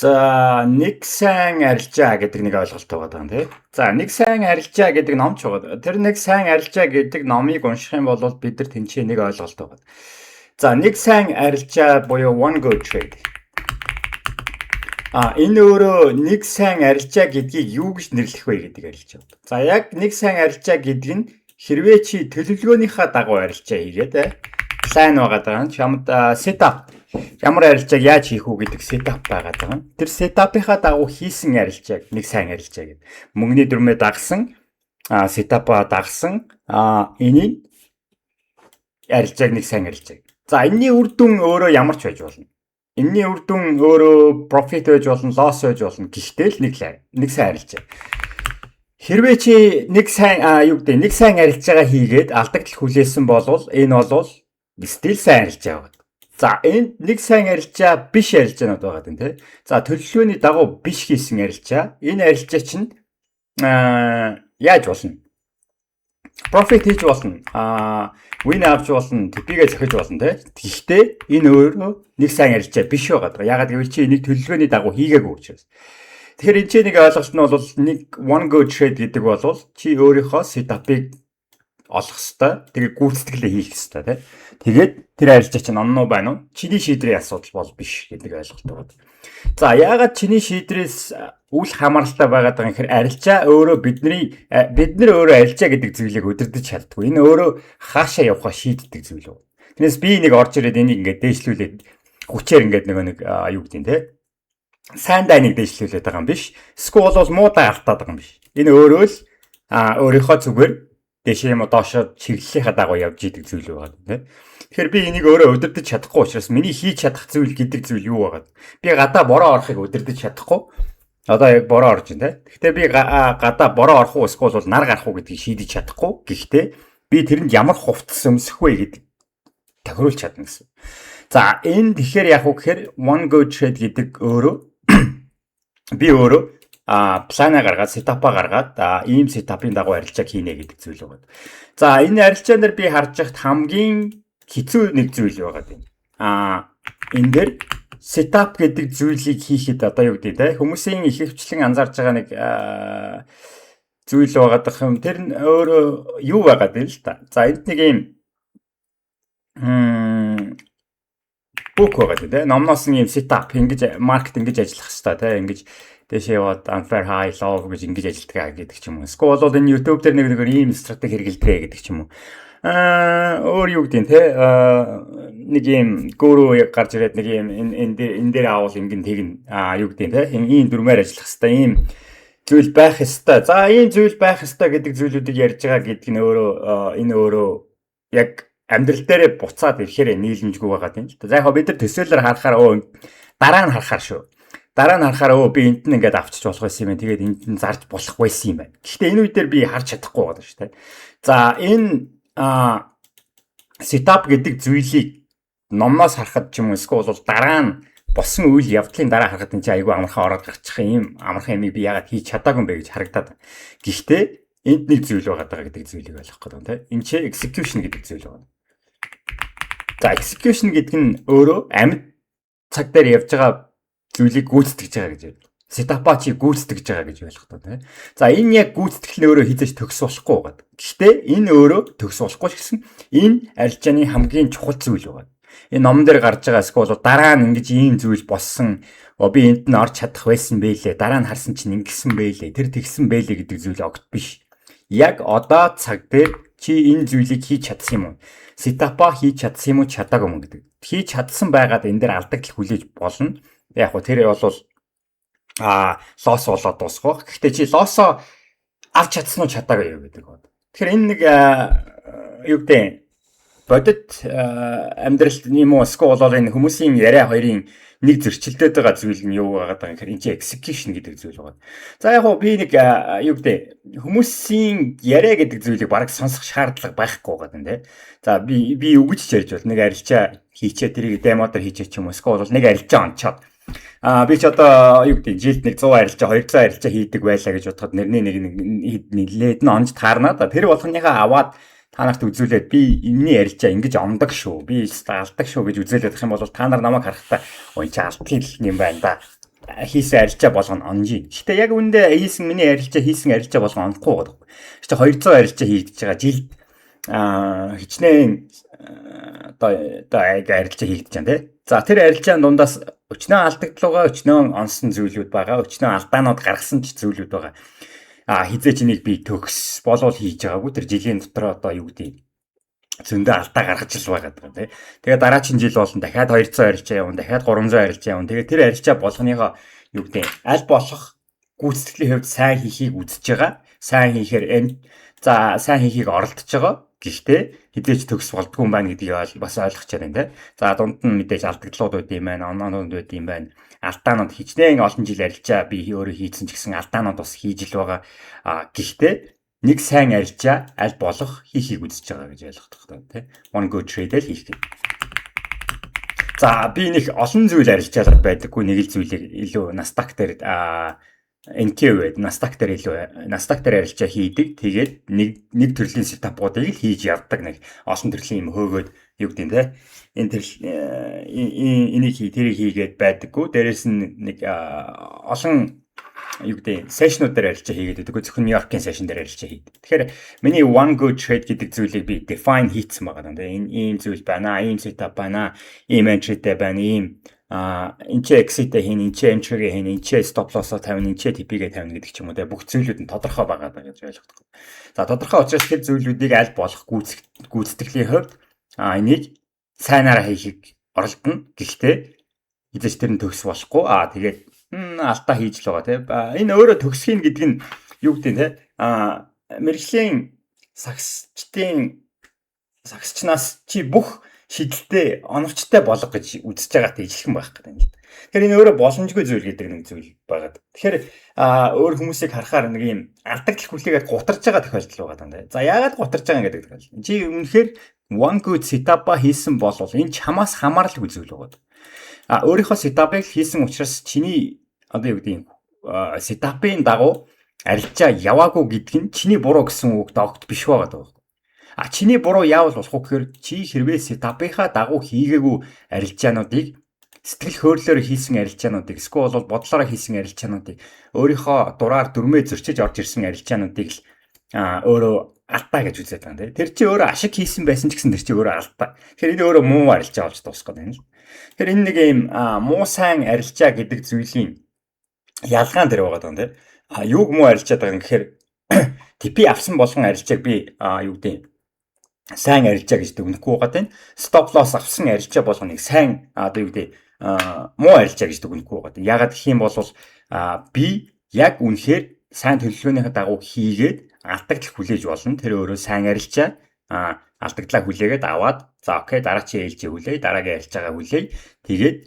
За нэг сайн арилжаа гэдэг нэг ойлголт байгаа юм тий. За нэг сайн арилжаа гэдэг ном ч байгаа. Тэр нэг сайн арилжаа гэдэг номыг унших юм бол бид нар тэнцээ нэг ойлголт байгаа. За нэг сайн арилжаа буюу one good trade. Энэ өөрөө нэг сайн арилжаа гэдгийг юу гэж нэрлэх вэ гэдэг арилжаа. За яг нэг сайн арилжаа гэдэг нь хэрвээ чи төлөвлөгөөнийхөө дагуу арилжаа хийгээд план байгаа даа. Чамд setup ямар арилжааг яаж хийх үү гэдэг setup байгаа даа. Тэр setup-ийнхаа дагуу хийсэн арилжааг нэг сайн арилжаа гэдэг. Мөнгөний дүрмээ дагсан, setup-а дагсан, энийг арилжааг нэг сайн арилжаа. За энэний үр дүн өөрөө ямар ч байж болно. Энэний үр дүн өөрөө profit байж болно, loss байж болно. Гэхдээ л нэг сайн арилжаа. Хэрвээ чи нэг сайн нэг сайн арилжаагаа хийгээд алдагдал хүлээсэн бол энэ бол still сайн арилжаа байна. За энд нэг сайн арилжаа биш арилжаанууд байгаа юм тий. За төлөвлөгөөний дагуу биш хийсэн арилжаа. Энэ арилжаа чинь яаж болно? Profit хийж болно. Win авч болно, TP-гээ зохиж болно тий. Гэхдээ энэ өөрөө нэг сайн арилжаа биш байгаа. Ягаад гэвэл чи энийг төлөвлөгөөний дагуу хийгээгүй учраас. Тэгэхээр энэ ч нэг ойлголт нь бол нэг one good trade гэдэг бол чи өөрийнхөө setup-ыг олох хэвээр тэгээ гүйцэтгэлээ хийх хэвээр тий. Тэгээд тэр арилжаа чинь онноо байна уу? Чиний шийдрийн асуудал бол биш гэдэг ойлголт байна. За яагаад чиний шийдрээс үл хамааралтай байгаад байгаа юм гэхээр арилжаа өөрөө бид нар өөрөө арилжаа гэдэг зүйлийг удирдах чаддгүй. Энэ өөрөө хаашаа явахаа шийддэг зүйл үү. Тэрнээс би нэг орж ирээд энийг ингээд дээшлүүлээд хүчээр ингээд нэг юу гэдэг юм те. Сайн дайныг дээшлүүлээд байгаа юм биш. Эсвэл бол муу даа алтаад байгаа юм биш. Энэ өөрөө л өөрийнхөө зүгээр дэшээ юм доошо чиглэлийнхаа дагуу явж идэг зүйл байгаа тийм. Тэгэхээр би энийг өөрөө удирдах чадахгүй учраас миний хийж чадах зүйл гэдэг зүйл юу байгаа? Би гадаа бороо орохыг удирдах чадахгүй. Одоо яг бороо орж байна тийм. Гэхдээ би гадаа бороо орох уу эсвэл бол нар гарах уу гэдгийг шийдэж чадахгүй. Гэхдээ би тэрэнд ямар хувцас өмсөх вэ гэдэг тохируулж чадна гэсэн. За энэ тэгэхээр яг уу гэхээр one good trade гэдэг өөрөө би өөрөө плана гаргаад, setup-а гаргаад ийм setup-ын дагуу арилжааг хийнэ гэдэг зүйл байгаа. За энэ арилжаан дээр би харж байхад хамгийн хэцүү нэг зүйл байгаа юм. Энэ дээр setup гэдэг зүйлийг хийхэд одоо юу гэдэг те хүмүүсийн их хвчлэн анзаарж байгаа нэг зүйл байгаа юм. Тэр нь өөрөө юу байгаа юм л та. За энд нэг ийм book байгаа те. Номноос нэг ийм setup ингэж маркет ингэж ажиллах хэрэгтэй те. Ингэж дэшээ яваад unfair high low гэж ингэж ажилтгаа гэдэг ч юм уу. Эсвэл бол энэ YouTube дээр нэг ийм стратеги хэрэгэлдрээ гэдэг ч юм уу. Өөр юу гэдэг те нэг ийм гуру гарч ирээд нэг ийм энэ дээр аавал ингэн тэгнэ юу гэдэг те ийм дүрмээр ажиллах хэвээр ийм зүйл байх хэвээр. За ийм зүйл байх хэвээр гэдэг зүйлүүдийг ярьж байгаа гэдэг нь өөрөө энэ өөрөө яг амьдрал дээрээ буцаад ирэхээр нийлэмжгүй байгаа юм л да. За яг бид нар төсөөлөөр харахаар дараа нь харахаар шүү. Дараа нь харахаар би энд нь ингээд авчиж болох байсан юм байна. Тэгээд энд нь зарж болох байсан юм байна. Гэхдээ энэ үед дээр би харж чадахгүй байгаа шүү дээ. За энэ setup гэдэг зүйлийг номноос харахад ч юм уу эсвэл бол дараа нь болсон үйл явдлын дараа харахад энэ чинь айгүй амархан ороод гарчих юм. Амархан юмыг би яагаад хийж чадаагүй юм бэ гэж харагдаад. Гэхдээ энд нэг зүйл байгаа даа гэдэг зүйлийг ойлгох гэдэг юм тийм. Энэ чинь execution гэдэг зүйл байна. За execution гэдэг нь өөрөө амьд цаг дээр явж байгаа зүйлийг гүйцэтгэж байгаа гэж байна. Setup-а чи гүйцэтгэж байгаа гэж ойлгох тоо тийм. За энэ яг гүйцэтгэл нь өөрөө хизээж төгс болохгүй байгаа. Гэхдээ энэ өөрөө төгс болохгүй ч гэсэн энэ арилжааны хамгийн чухал зүйл байгаа. Энэ номон дээр гарч байгаа эсвэл дараа нь ингэж ийм зүйл болсон. Би энд нь орж чадах байсан бэлээ. Дараа нь харсан чинь ингэсэн бэлээ. Тэр тэгсэн бэлээ гэдэг зүйл огт биш. Яг одоо цаг дээр чи энэ зүйлийг хийж чадсан юм уу? Setup-а хийж чадсан юм уу, чадаагүй юм гэдэг. Хийж чадсан байгаад энэ дээр алдагдал хүлээж болно. Яг гоо тэр бол лосс болоод дуусах. Гэхдээ чи лоссоо авч чадсан уу чадаагүй юу гэдэг байна. Тэгэхээр энэ нэг юу гэдэг бодит амьдралд юм уу эсвэл бол энэ хүмүүсийн яриа хоёрын нэг зөрчилдөд байгаа зүйл нь юу байгаа даа гэхээр энэ чи execution гэдэг зүйл байна. За яг гоо би нэг юу гэдэг хүмүүсийн яриа гэдэг зүйлийг бараг сонсох шаардлага байхгүй байгаа юм тий. За би үгэж ярьж бол нэг арилжаа хийчээ тэрийг демодор хийчээ ч юм уу эсвэл бол нэг арилжаа онцоод би ч одоо юу гэдэг жилд нэг 100 арилжаа 200 арилжаа хийдэг байлаа гэж бодоход нэрний нэг нэлээд нь онж таарна да. Тэр болгоныхаа аваад та нарт үзүүлээд би энэний арилжаа ингэж омдог шүү. Би алдаг шүү гэж үзүүлээд ах юм бол та нар намайг харахтаа ой чи алддаг юм байна да. хийсэн арилжаа болгоно онжин. Гэхдээ яг үндэ миний хийсэн арилжаа болгоно онохгүй байгаа. Гэхдээ 200 арилжаа хийгдэж байгаа жил хичнээн одоо арилжаа хийгдэж байгаа тийм. За тэр арилжааны дундаас өчнөө алдагдлуугаа өчнөө онсон зүйлүүд байгаа. Өчнөө алдаанууд гаргасан ч зүйлүүд байгаа. Хизээч энийг би төгс болов хийж байгаагүй. Тэр жилийн дотор одоо юу гэдэг зөндөө алдаа гаргаж л байгаа тийм. Тэгээд дараагийн жил болон дахиад 200 арилжаа явна, дахиад 300 арилжаа явна. Тэгээд тэр арилжаа болгоныхоо юу гэдэг аль болох гүйцэтгэлийн хувьд сайн хийхийг үзэж байгаа. Сайн хийхээр сайн хийхийг оролдож байгаа. Гэхдээ хизээч төгс болдгүй юм байна гэдгийг бас ойлгох чинь тийм. За дунд нь мэдээж алдагдлууд байд юм байна, оноонууд байд юм байна. Алдаанууд хичнээн олон жил арилжаа би өөрөө хийсэн ч гэсэн алдаанууд бас хийж л байгаа. Гэхдээ нэг сайн арилжаа аль болох хийхийг үзэж байгаа гэж ойлгох хэрэгтэй тийм. One good trade л хийх гэдэг. За би нэг олон зүйл арилжаалаад байдаггүй нэг л зүйлийг илүү Nasdaq дээр NQ Nasdaq дээр арилжаа хийдэг. Тэгээд нэг төрлийн сетапуудыг л хийж явдаг нэг олон төрлийн юм хөөгөөд юу гэдэг юм те. Энийг тэрийг хийгээд байдаггүй. Дээрээс нь нэг олон юу гэдэг сешнууд дээр арилжаа хийгээд байдаг. Зөвхөн Нью-Йоркийн сешн дээр арилжаа хийдэг. Тэгэхээр миний one good trade гэдэг зүйлийг би define хийцэн байгаа. Энэ ийм зүйл байна, ийм setup байна, ийм entryтэй байна, ийм энэ ч exit-тэй хийн, энэ ч entry-гээ хийн, энэ ч stop loss-оо тавина, энэ ч TP-гээ тавина гэдэг ч юм уу. Бүх зүйлүүд нь тодорхой байгаа гэж ойлгодог. За тодорхой учраас тэр зүйлүүдийг аль болох гүйцэтгэлийн хувьд энийг сайнаараа хийхийг оролдоно. Гэхдээ эзэж тэр нь төгс болохгүй. Тэгээд алдаа хийж л байгаа тийм. Энэ өөрөө төгсхийн гэдэг нь юу гэдэг нь тийм. Мэргэжлийн сагсчнаас чи бүх шийдэлтэй оновчтой болох гэж үзэж байгаатай ижилхэн байх гэдэг юм. Тэгэхээр энэ өөрөө боломжгүй зүйл гэдэг нэг зүйл байгаа. Тэгэхээр өөр хүмүүсийг харахаар нэг юм алдагдал хүлээгээд гутарж байгаа тохиолдол байгаа даа. За яагаад гутарж байгаа гэдэг тохиолдол. Чи үнэхээр one good setup-а хийсэн бол энэ чамаас хамааралгүй зүйл байгаа. Өөрийнхөө сетапыг хийсэн учраас чиний одоо юу гэдэг юм сетапын дагуу арилжаа яваагүй гэдэг нь чиний буруу гэсэн үг догт биш байгаа даа. Чиний буруу яавал болох вэ гэхээр чи хэрвээ сетапынхаа дагуу хийгээгүй арилжаануудыг сэтгэл хөдлөлөөр хийсэн арилжаануудыг эсвэл бол бодлороо хийсэн арилжаануудыг өөрийнхөө дураар дүрмээ зөрчиж орж ирсэн арилжаануудыг л өөрөө алдаа гэж үзээд байгаа юм. Тэр чи өөрөө ашиг хийсэн байсан ч гэсэн тэр чи өөрөө алдаа. Тэгэхээр энэ өөрөө муу арилжаа болж дуусах гэдэг юм. Тэгэхээр энэ нэг юм муу сайн арилжаа гэдэг зүйлийн ялгаан дээр байгаа даа тийм. Юуг муу арилжаад байгаа юм гэхээр TP авсан болгон арилжааг би юу гэдэг сайн арилжаа гэж дүгнэхгүй байгаа тийм. Stop loss авсан арилжаа болгоныг сайн одоо юу гэдэг муу арилжаа гэж дүгнэхгүй байгаа тийм. Ягаад гэх юм бол би яг үнэхээр сайн төлөвлөгөөнийхөө дагуу хийгээд алдагдал хүлээж болно. Тэр өөрөө сайн арилжаа алдагдлаа хүлээгээд аваад за окей дараачийн ээлжийг хүлэе, дараагийн арилжаагаа хүлэе. Тэгээд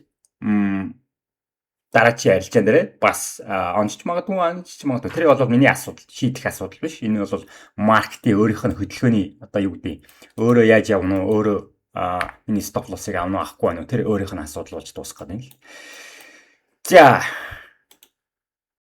дараачийн арилжаан дээр бас онцч магадгүй. Тэр бол миний асуудал, шийдэх асуудал биш. Энэ бол маркетийн өөрийнх нь хөдөлгөөний одоо юу гэдэг өөрөө яаж явна уу, өөрөө миний стоп лоссыг авна уу авахгүй байна уу тэр өөрийнх нь асуудал болж дуусах гэдэг юм л. За